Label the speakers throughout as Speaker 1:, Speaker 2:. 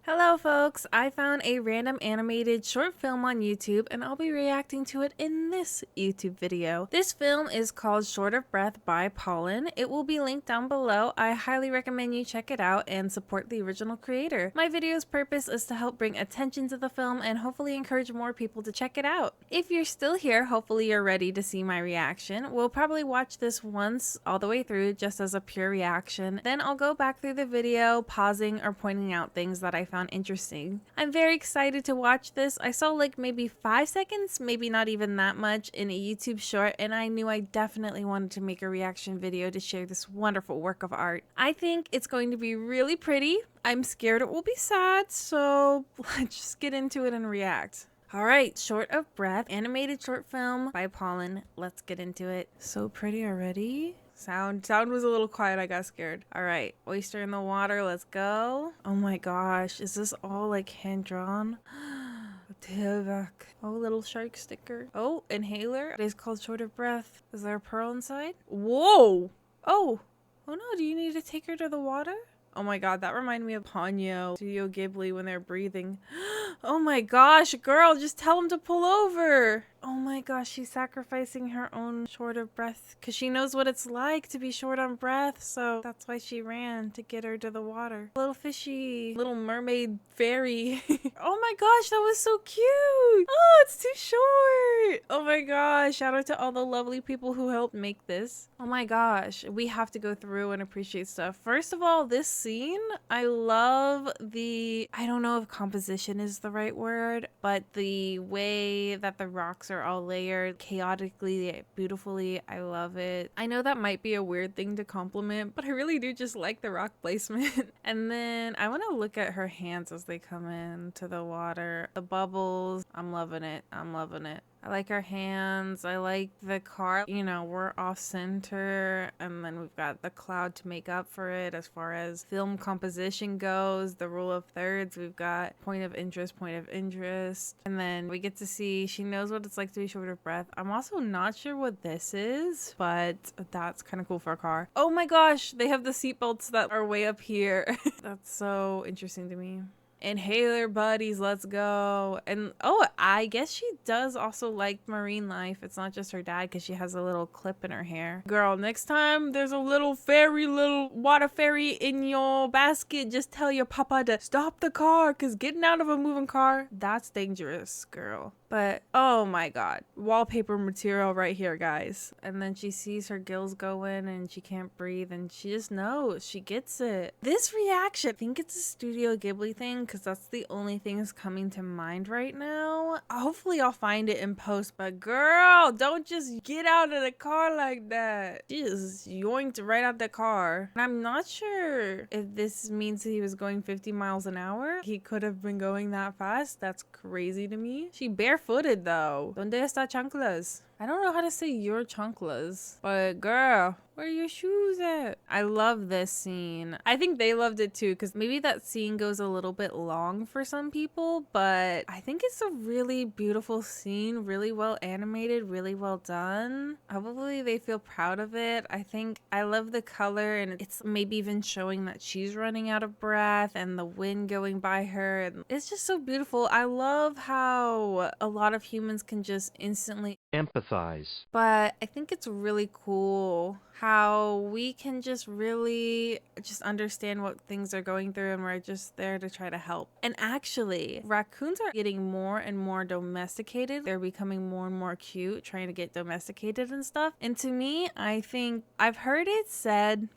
Speaker 1: Hello folks, I found a random animated short film on YouTube and I'll be reacting to it in this YouTube video. This film is called Short of Breath by Pollen. It will be linked down below. I highly recommend you check it out and support the original creator. My video's purpose is to help bring attention to the film and hopefully encourage more people to check it out. If you're still here, hopefully you're ready to see my reaction. We'll probably watch this once all the way through just as a pure reaction. Then I'll go back through the video, pausing or pointing out things that I found interesting. I'm very excited to watch this. I saw like maybe 5 seconds, maybe not even that much, in a YouTube short, and I knew I definitely wanted to make a reaction video to share this wonderful work of art. I think it's going to be really pretty. I'm scared it will be sad, so let's just get into it and react. Alright, Short of Breath, animated short film by Pollen. Let's get into it. So pretty already. Sound was a little quiet. I got scared. All right, oyster in the water. Let's go. Oh my gosh, is this all like hand drawn? Oh, little shark sticker. Oh, inhaler. It is called Short of Breath. Is there a pearl inside? Whoa. Oh no, do you need to take her to the water? Oh my god, that reminded me of Ponyo, Studio Ghibli, when they're breathing. Oh my gosh, girl, just tell him to pull over. Oh my gosh, she's sacrificing her own short of breath because she knows what it's like to be short on breath, so that's why she ran, to get her to the water. Little fishy, little mermaid fairy. Oh my gosh, that was so cute. Oh, it's too short. Oh my gosh, shout out to all the lovely people who helped make this. Oh my gosh, we have to go through and appreciate stuff. First of all, this scene, I love I don't know if composition is the right word, but the way that the rocks are all layered chaotically, beautifully. I love it. I know that might be a weird thing to compliment, but I really do just like the rock placement. And then I want to look at her hands as they come into the water. The bubbles, I'm loving it. I'm loving it. I like her hands. I like the car. You know, we're off center, and then we've got the cloud to make up for it. As far as film composition goes, the rule of thirds, we've got point of interest, and then we get to see she knows what it's like to be short of breath. I'm also not sure what this is, but that's kind of cool for a car. Oh my gosh, they have the seatbelts that are way up here. That's so interesting to me. Inhaler buddies, let's go. And oh, I guess she does also like marine life. It's not just her dad, because she has a little clip in her hair. Girl, next time there's a little water fairy in your basket, just tell your papa to stop the car, because getting out of a moving car, that's dangerous, girl. But oh my god, wallpaper material right here, guys. And then she sees her gills go in and she can't breathe, and she just knows. She gets it. This reaction, I think it's a Studio Ghibli thing, because that's the only thing that's coming to mind right now. Hopefully I'll find it in post, but girl, don't just get out of the car like that. She just yoinked right out the car. And I'm not sure if this means he was going 50 miles an hour. He could have been going that fast. That's crazy to me. She barefooted though. ¿Dónde está chanclas? I don't know how to say your chanclas, but girl, where are your shoes at? I love this scene. I think they loved it too, because maybe that scene goes a little bit long for some people, but I think it's a really beautiful scene, really well animated, really well done. Hopefully they feel proud of it. I love the color, and it's maybe even showing that she's running out of breath and the wind going by her. And it's just so beautiful. I love how a lot of humans can just instantly
Speaker 2: empathize.
Speaker 1: But I think it's really cool how we can just really just understand what things are going through, and we're just there to try to help. And actually, raccoons are getting more and more domesticated. They're becoming more and more cute, trying to get domesticated and stuff. And to me, I think I've heard it said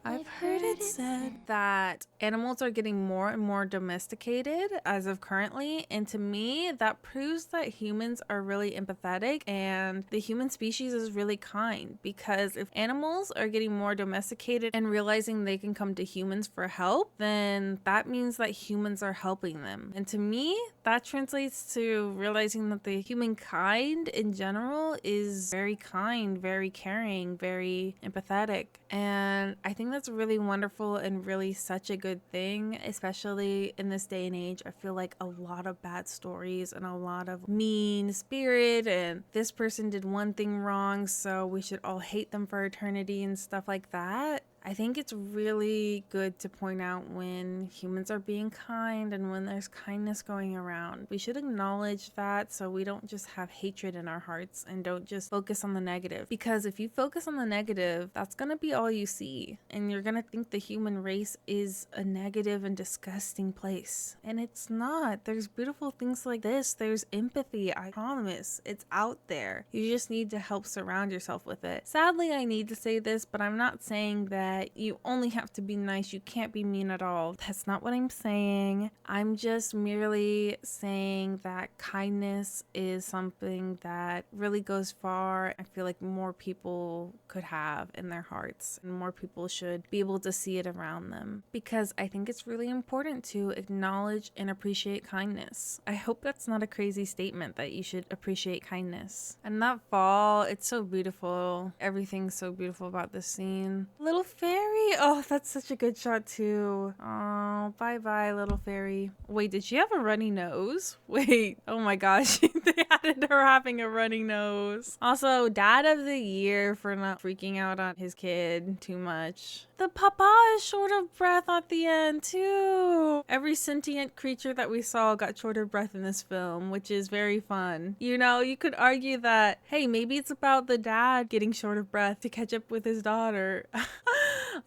Speaker 1: that animals are getting more and more domesticated as of currently. And to me, that proves that humans are really empathetic and the human species is really kind, because if animals are getting more domesticated and realizing they can come to humans for help, then that means that humans are helping them. And to me, that translates to realizing that the humankind in general is very kind, very caring, very empathetic. And I think that's really wonderful and really such a good thing, especially in this day and age. I feel like a lot of bad stories and a lot of mean spirit, and this person did one thing wrong, so we should all hate them for eternity and stuff like that. I think it's really good to point out when humans are being kind and when there's kindness going around. We should acknowledge that so we don't just have hatred in our hearts and don't just focus on the negative. Because if you focus on the negative, that's gonna be all you see. And you're gonna think the human race is a negative and disgusting place. And it's not. There's beautiful things like this. There's empathy, I promise. It's out there. You just need to help surround yourself with it. Sadly, I need to say this, but I'm not saying that you only have to be nice. You can't be mean at all. That's not what I'm saying. I'm just merely saying that kindness is something that really goes far. I feel like more people could have in their hearts, and more people should be able to see it around them, because I think it's really important to acknowledge and appreciate kindness. I hope that's not a crazy statement that you should appreciate kindness. And that fall, it's so beautiful. Everything's so beautiful about this scene. Little fairy, oh, that's such a good shot too. Oh, bye little fairy. Wait, did she have a runny nose? Wait, oh my gosh, they added her having a runny nose. Also, dad of the year for not freaking out on his kid too much. The papa is short of breath at the end too. Every sentient creature that we saw got short of breath in this film, which is very fun. You know, you could argue that, hey, maybe it's about the dad getting short of breath to catch up with his daughter.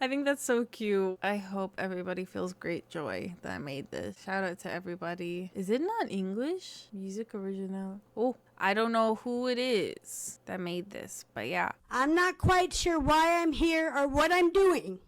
Speaker 1: I think that's so cute. I hope everybody feels great joy that I made this. Shout out to everybody. Is it not English? Music original. Oh, I don't know who it is that made this, but yeah.
Speaker 2: I'm not quite sure why I'm here or what I'm doing,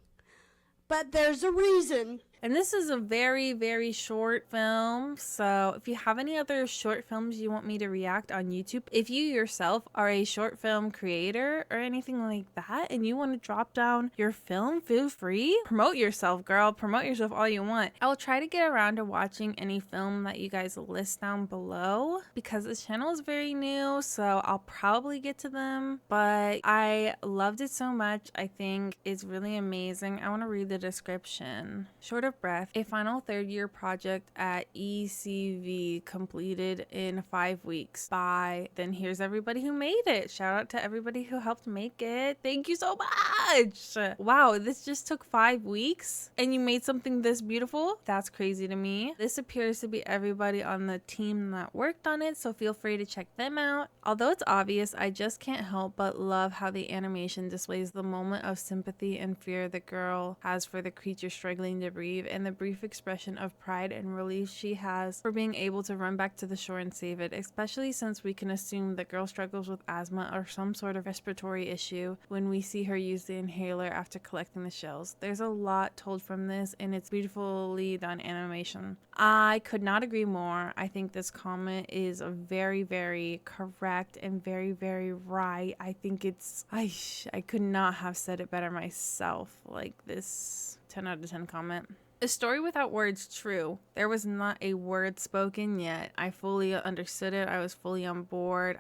Speaker 2: but there's a reason.
Speaker 1: And this is a very, very short film. So if you have any other short films you want me to react on YouTube, if you yourself are a short film creator or anything like that, and you want to drop down your film, feel free. Promote yourself, girl. Promote yourself all you want. I will try to get around to watching any film that you guys list down below, because this channel is very new, so I'll probably get to them. But I loved it so much. I think it's really amazing. I want to read the description. Short of breath, a final third-year project at ECV completed in 5 weeks by, then here's everybody who made it. Shout out to everybody who helped make it. Thank you so much. Wow, this just took 5 weeks and you made something this beautiful? That's crazy to me. This appears to be everybody on the team that worked on it, so feel free to check them out. Although it's obvious, I just can't help but love how the animation displays the moment of sympathy and fear the girl has for the creature struggling to breathe, and the brief expression of pride and relief she has for being able to run back to the shore and save it, especially since we can assume the girl struggles with asthma or some sort of respiratory issue when we see her use the inhaler after collecting the shells. There's a lot told from this, and it's beautifully done animation. I could not agree more. I think this comment is a very, very correct and very, very right. I think it's, I could not have said it better myself. Like, this 10 out of 10 comment. A story without words, true. There was not a word spoken yet. I fully understood it. I was fully on board.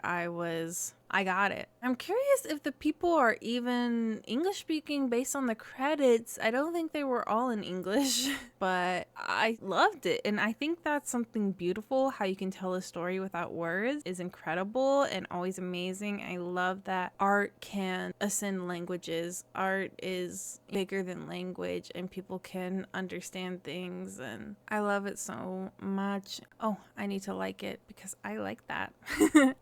Speaker 1: I got it. I'm curious if the people are even English speaking based on the credits. I don't think they were all in English, but I loved it. And I think that's something beautiful. How you can tell a story without words is incredible and always amazing. I love that art can ascend languages. Art is bigger than language and people can understand things, and I love it so much. Oh, I need to like it because I like that.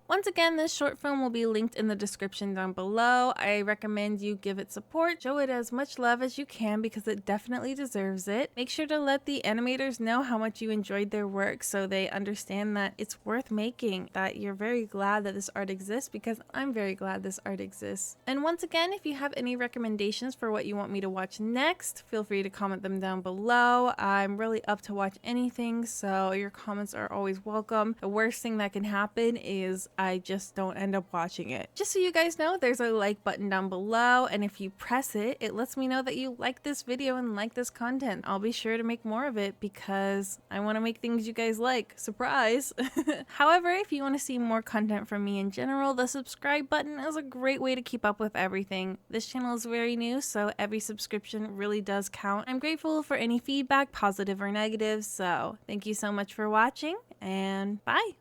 Speaker 1: Once again, this short film will be linked in the description down below. I recommend you give it support. Show it as much love as you can because it definitely deserves it. Make sure to let the animators know how much you enjoyed their work so they understand that it's worth making, that you're very glad that this art exists, because I'm very glad this art exists. And once again, if you have any recommendations for what you want me to watch next, feel free to comment them down below. I'm really up to watch anything, so your comments are always welcome. The worst thing that can happen is I just don't end up watching it. Just so you guys know, there's a like button down below, and if you press it, it lets me know that you like this video and like this content. I'll be sure to make more of it because I want to make things you guys like. Surprise! However, if you want to see more content from me in general, the subscribe button is a great way to keep up with everything. This channel is very new, so every subscription really does count. I'm grateful for any feedback, positive or negative, so thank you so much for watching, and bye!